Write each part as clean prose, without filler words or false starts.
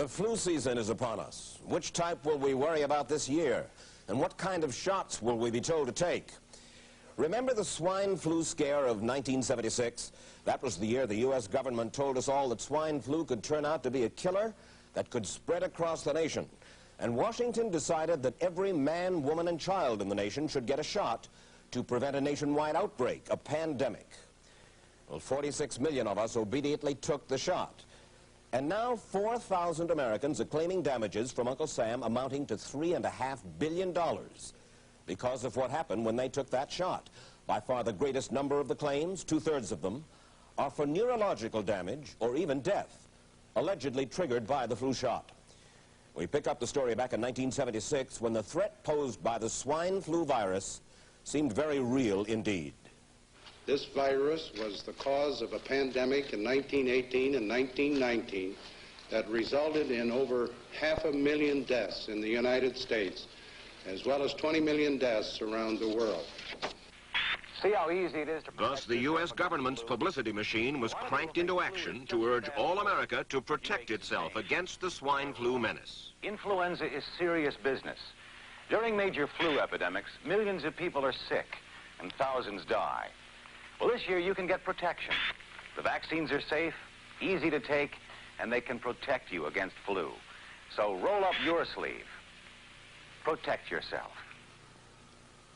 The flu season is upon us. Which type will we worry about this year? And what kind of shots will we be told to take? Remember the swine flu scare of 1976? That was the year the U.S. government told us all that swine flu could turn out to be a killer that could spread across the nation. And Washington decided that every man, woman, and child in the nation should get a shot to prevent a nationwide outbreak, a pandemic. Well, 46 million of us obediently took the shot. And now 4,000 Americans are claiming damages from Uncle Sam amounting to $3.5 billion because of what happened when they took that shot. By far the greatest number of the claims, 2/3 of them, are for neurological damage or even death, allegedly triggered by the flu shot. We pick up the story back in 1976 when the threat posed by the swine flu virus seemed very real indeed. This virus was the cause of a pandemic in 1918 and 1919 that resulted in over 500,000 deaths in the United States, as well as 20 million deaths around the world. See how easy it is to... Thus, the U.S. government's publicity machine was cranked into action to urge all America to protect itself against the swine flu menace. Influenza is serious business. During major flu epidemics, millions of people are sick and thousands die. Well, this year you can get protection. The vaccines are safe, easy to take, and they can protect you against flu. So roll up your sleeve. Protect yourself.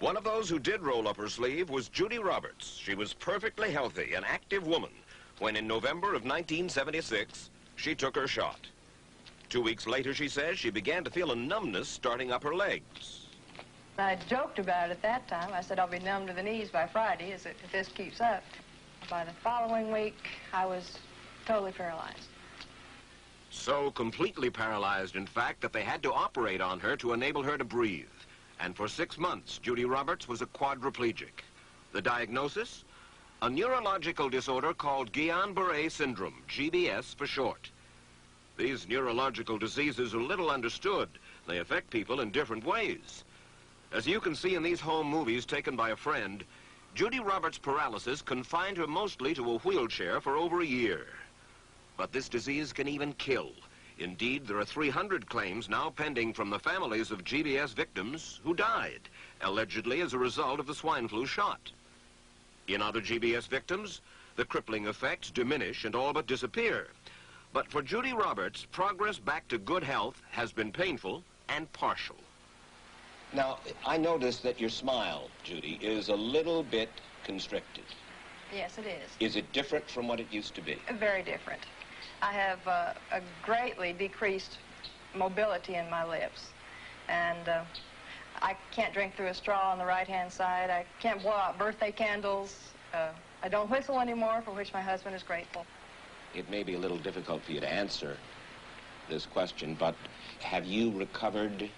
One of those who did roll up her sleeve was Judy Roberts. She was perfectly healthy, an active woman, when in November of 1976, she took her shot. 2 weeks later, she says, she began to feel a numbness starting up her legs. I joked about it at that time. I said I'll be numb to the knees by Friday if this keeps up. By the following week, I was totally paralyzed. So completely paralyzed, in fact, that they had to operate on her to enable her to breathe. And for 6 months, Judy Roberts was a quadriplegic. The diagnosis? A neurological disorder called Guillain-Barré syndrome, GBS for short. These neurological diseases are little understood. They affect people in different ways. As you can see in these home movies taken by a friend, Judy Roberts' paralysis confined her mostly to a wheelchair for over a year. But this disease can even kill. Indeed, there are 300 claims now pending from the families of GBS victims who died, allegedly as a result of the swine flu shot. In other GBS victims, the crippling effects diminish and all but disappear. But for Judy Roberts, progress back to good health has been painful and partial. Now, I noticed that your smile, Judy, is a little bit constricted. Yes, it is. Is it different from what it used to be? Very different. I have a greatly decreased mobility in my lips. And I can't drink through a straw on the right-hand side. I can't blow out birthday candles. I don't whistle anymore, for which my husband is grateful. It may be a little difficult for you to answer this question, but have you recovered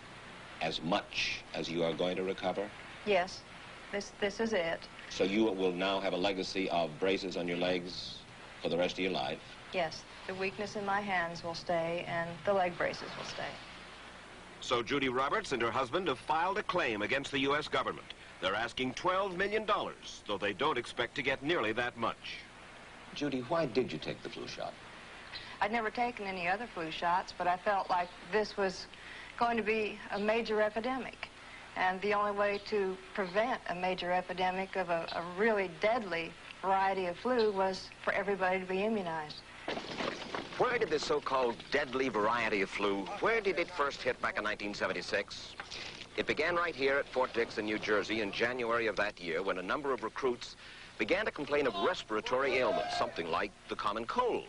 as much as you are going to recover? Yes, this is it. So you will now have a legacy of braces on your legs for the rest of your life? Yes, the weakness in my hands will stay and the leg braces will stay. So Judy Roberts and her husband have filed a claim against the U.S. government. They're asking $12 million, though they don't expect to get nearly that much. Judy, why did you take the flu shot? I'd never taken any other flu shots, but I felt like this was going to be a major epidemic. And the only way to prevent a major epidemic of a really deadly variety of flu was for everybody to be immunized. Where did this so-called deadly variety of flu, where did it first hit back in 1976? It began right here at Fort Dix in New Jersey in January of that year when a number of recruits began to complain of respiratory ailments, something like the common cold.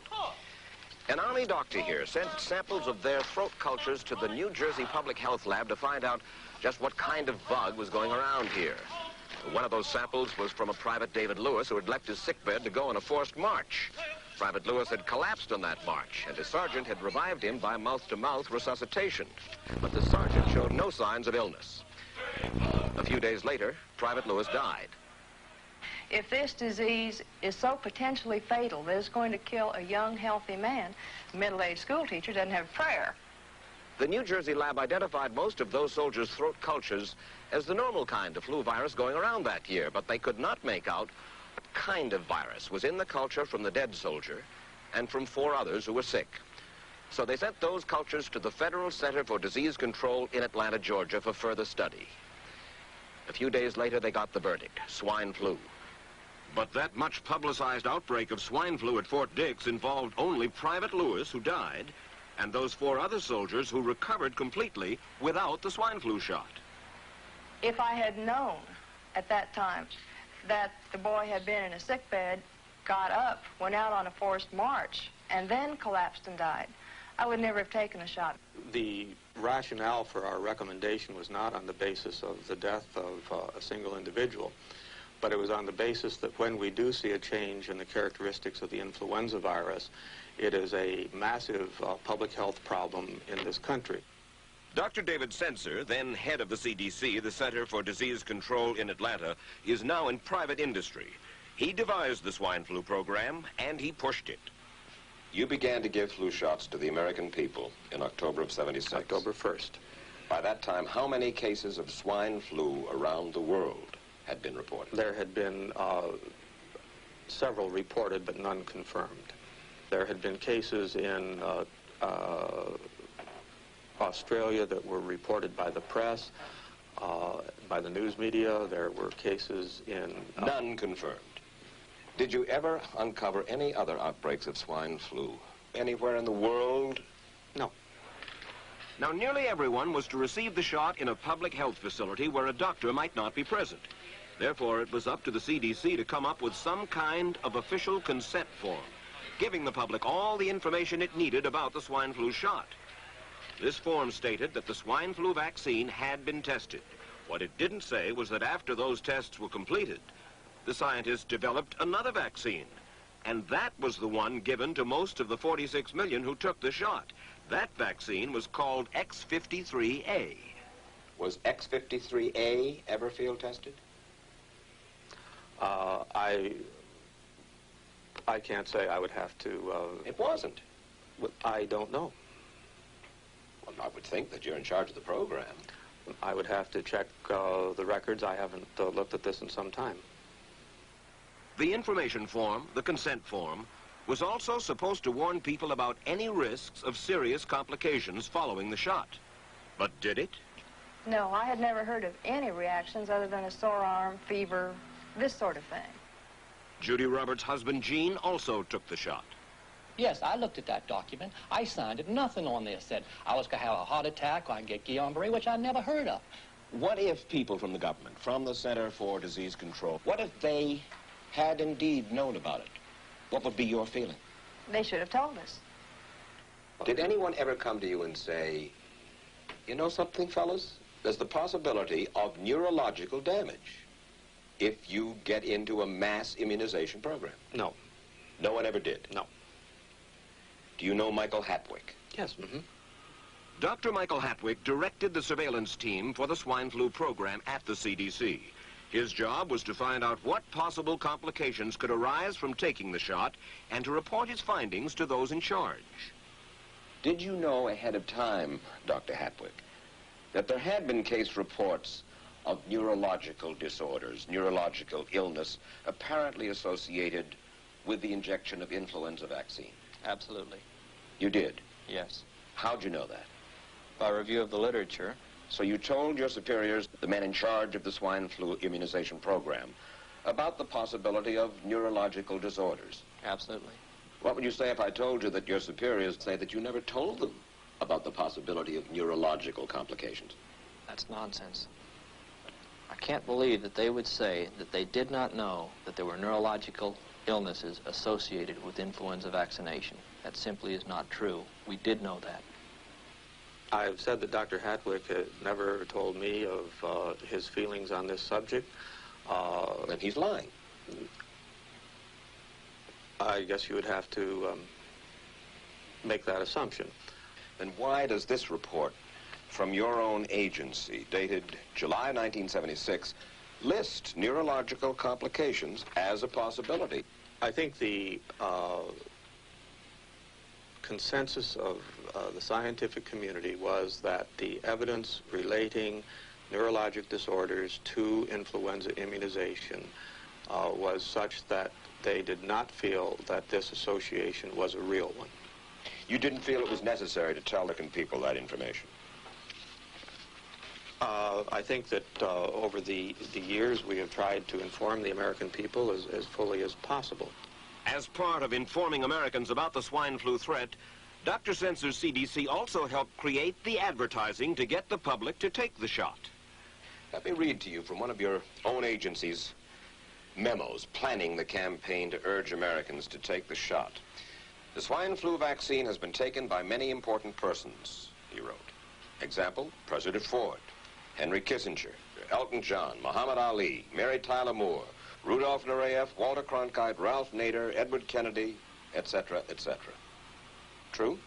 An Army doctor here sent samples of their throat cultures to the New Jersey Public Health Lab to find out just what kind of bug was going around here. One of those samples was from a Private David Lewis who had left his sickbed to go on a forced march. Private Lewis had collapsed on that march, and his sergeant had revived him by mouth-to-mouth resuscitation. But the sergeant showed no signs of illness. A few days later, Private Lewis died. If this disease is so potentially fatal that it's going to kill a young, healthy man, a middle-aged school teacher doesn't have a prayer. The New Jersey lab identified most of those soldiers' throat cultures as the normal kind of flu virus going around that year, but they could not make out what kind of virus was in the culture from the dead soldier and from 4 others who were sick. So they sent those cultures to the Federal Center for Disease Control in Atlanta, Georgia for further study. A few days later, they got the verdict: swine flu. But that much publicized outbreak of swine flu at Fort Dix involved only Private Lewis, who died, and those 4 other soldiers who recovered completely without the swine flu shot. If I had known at that time that the boy had been in a sick bed, got up, went out on a forced march, and then collapsed and died, I would never have taken the shot. The rationale for our recommendation was not on the basis of the death of a single individual, but it was on the basis that when we do see a change in the characteristics of the influenza virus, it is a massive public health problem in this country. Dr. David Senser, then head of the CDC, the Center for Disease Control in Atlanta, is now in private industry. He devised the swine flu program, and he pushed it. You began to give flu shots to the American people in October of '76. October 1st. By that time, how many cases of swine flu around the world had been reported? There had been several reported, but none confirmed. There had been cases in Australia that were reported by the press, by the news media. There were cases in... None confirmed. Did you ever uncover any other outbreaks of swine flu anywhere in the world? No. Now, nearly everyone was to receive the shot in a public health facility where a doctor might not be present. Therefore, it was up to the CDC to come up with some kind of official consent form, giving the public all the information it needed about the swine flu shot. This form stated that the swine flu vaccine had been tested. What it didn't say was that after those tests were completed, the scientists developed another vaccine, and that was the one given to most of the 46 million who took the shot. That vaccine was called X53A. Was X53A ever field tested? I can't say. I would have to... It wasn't. I don't know. Well, I would think that you're in charge of the program. I would have to check the records. I haven't looked at this in some time. The information form, the consent form, was also supposed to warn people about any risks of serious complications following the shot. But did it? No, I had never heard of any reactions other than a sore arm, fever, this sort of thing. Judy Roberts' husband, Gene, also took the shot. Yes, I looked at that document. I signed it. Nothing on there said I was going to have a heart attack or I'd get Guillain-Barré, which I never heard of. What if people from the government, from the Center for Disease Control, what if they had indeed known about it? What would be your feeling? They should have told us. Did anyone ever come to you and say, you know something, fellas? There's the possibility of neurological damage if you get into a mass immunization program? No. No one ever did? No. Do you know Michael Hatwick? Yes. Mm-hmm. Dr. Michael Hatwick directed the surveillance team for the swine flu program at the CDC. His job was to find out what possible complications could arise from taking the shot and to report his findings to those in charge. Did you know ahead of time, Dr. Hatwick, that there had been case reports of neurological disorders, neurological illness, apparently associated with the injection of influenza vaccine? Absolutely. You did? Yes. How'd you know that? By review of the literature. So you told your superiors, the men in charge of the swine flu immunization program, about the possibility of neurological disorders? Absolutely. What would you say if I told you that your superiors say that you never told them about the possibility of neurological complications? That's nonsense. I can't believe that they would say that they did not know that there were neurological illnesses associated with influenza vaccination. That simply is not true. We did know that. I've said that Dr. Hatwick had never told me of his feelings on this subject. Then he's lying. I guess you would have to make that assumption. Then why does this report from your own agency, dated July 1976, list neurological complications as a possibility? I think the consensus of the scientific community was that the evidence relating neurologic disorders to influenza immunization was such that they did not feel that this association was a real one. You didn't feel it was necessary to tell the American people that information? I think that over the years we have tried to inform the American people as fully as possible. As part of informing Americans about the swine flu threat, Dr. Sentzer's CDC also helped create the advertising to get the public to take the shot. Let me read to you from one of your own agency's memos planning the campaign to urge Americans to take the shot. The swine flu vaccine has been taken by many important persons, he wrote. Example, President Ford, Henry Kissinger, Elton John, Muhammad Ali, Mary Tyler Moore, Rudolph Nureyev, Walter Cronkite, Ralph Nader, Edward Kennedy, etc., etc. True?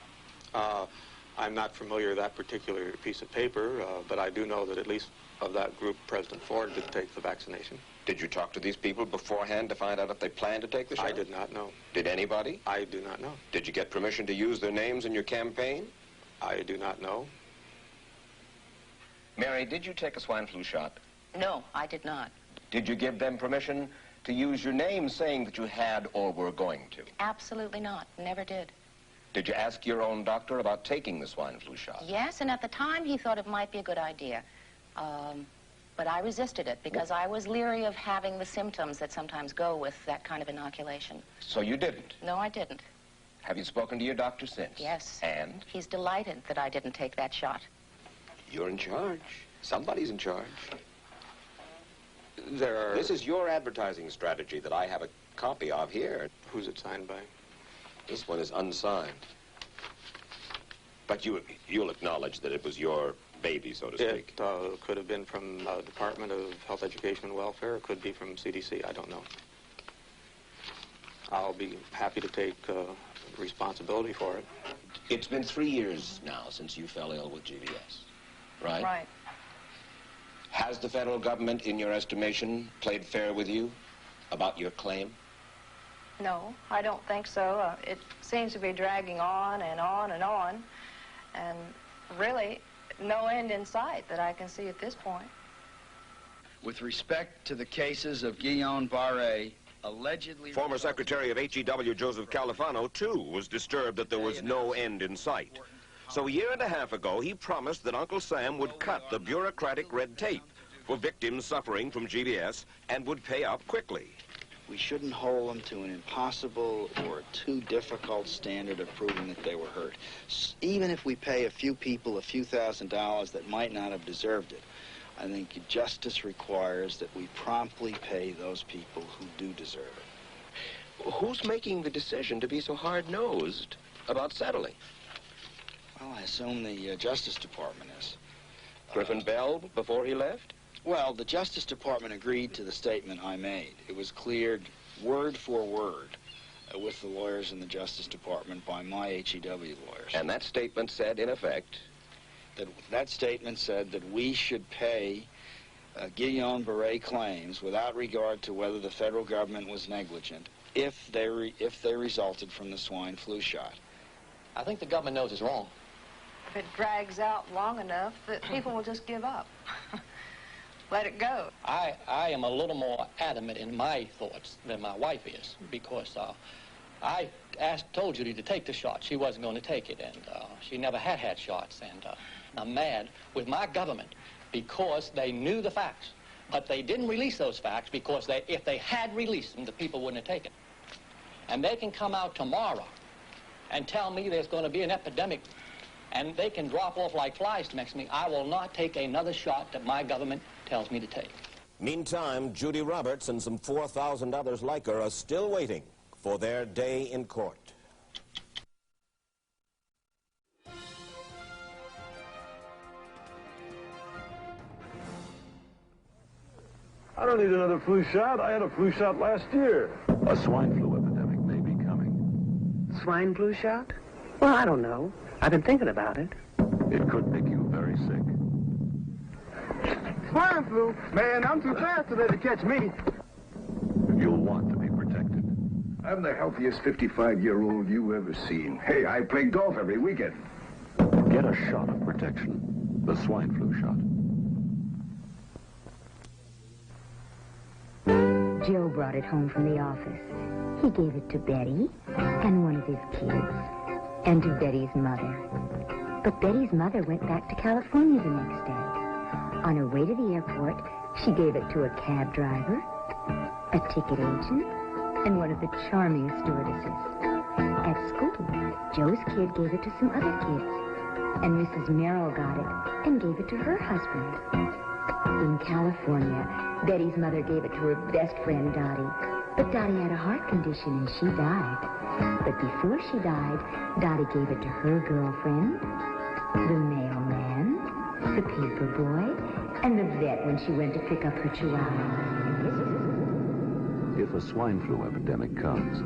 I'm not familiar with that particular piece of paper, but I do know that at least of that group, President Ford did take the vaccination. Did you talk to these people beforehand to find out if they planned to take the shot? I did not know. Did anybody? I do not know. Did you get permission to use their names in your campaign? I do not know. Mary, did you take a swine flu shot? No, I did not. Did you give them permission to use your name saying that you had or were going to? Absolutely not. Never did. Did you ask your own doctor about taking the swine flu shot? Yes, and at the time he thought it might be a good idea. But I resisted it because I was leery of having the symptoms that sometimes go with that kind of inoculation. So you didn't? No, I didn't. Have you spoken to your doctor since? Yes. And? He's delighted that I didn't take that shot. You're in charge. Somebody's in charge. This is your advertising strategy that I have a copy of here. Who's it signed by? This one is unsigned. But you'll acknowledge that it was your baby, so to speak. It could have been from the Department of Health, Education, and Welfare. It could be from CDC. I don't know. I'll be happy to take responsibility for it. It's been 3 years now since you fell ill with GBS, right? Right. Has the federal government, in your estimation, played fair with you about your claim? No, I don't think so. It seems to be dragging on and on and on, and really no end in sight that I can see at this point. With respect to the cases of Guillain-Barré, allegedly... Former Secretary of HEW Joseph Califano, too, was disturbed that there was no end in sight. So a year and a half ago, he promised that Uncle Sam would cut the bureaucratic red tape for victims suffering from GBS and would pay up quickly. We shouldn't hold them to an impossible or too difficult standard of proving that they were hurt. Even if we pay a few people a few $1,000s that might not have deserved it, I think justice requires that we promptly pay those people who do deserve it. Who's making the decision to be so hard-nosed about settling? Well, I assume the Justice Department is. Griffin Bell before he left? Well, the Justice Department agreed to the statement I made. It was cleared word for word with the lawyers in the Justice Department by my HEW lawyers. And that statement said, in effect? That statement said that we should pay Guillain-Barré claims without regard to whether the federal government was negligent if they resulted from the swine flu shot. I think the government knows it's wrong. If it drags out long enough, that people will just give up. Let it go. I am a little more adamant in my thoughts than my wife is, because I told Judy to take the shot. She wasn't going to take it, and she never had shots. And I'm mad with my government because they knew the facts, but they didn't release those facts because if they had released them, the people wouldn't have taken. And they can come out tomorrow and tell me there's going to be an epidemic, and they can drop off like flies next to me. I will not take another shot that my government tells me to take. Meantime, Judy Roberts and some 4,000 others like her are still waiting for their day in court. I don't need another flu shot. I had a flu shot last year. A swine flu epidemic may be coming. Swine flu shot? Well, I don't know. I've been thinking about it. It could make you very sick. Swine flu? Man, I'm too fast today to catch me. You'll want to be protected. I'm the healthiest 55-year-old you've ever seen. Hey, I play golf every weekend. Get a shot of protection. The swine flu shot. Joe brought it home from the office. He gave it to Betty and one of his kids. and to Betty's mother. But Betty's mother went back to California the next day. On her way to the airport, she gave it to a cab driver, a ticket agent, and one of the charming stewardesses. At school, Joe's kid gave it to some other kids, and Mrs. Merrill got it and gave it to her husband. In California, Betty's mother gave it to her best friend, Dottie. But Dottie had a heart condition and she died. But before she died, Dottie gave it to her girlfriend, the mailman, the paper boy, and the vet when she went to pick up her chihuahua. If a swine flu epidemic comes,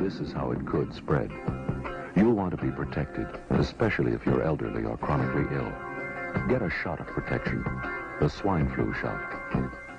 this is how it could spread. You'll want to be protected, especially if you're elderly or chronically ill. Get a shot of protection, the swine flu shot.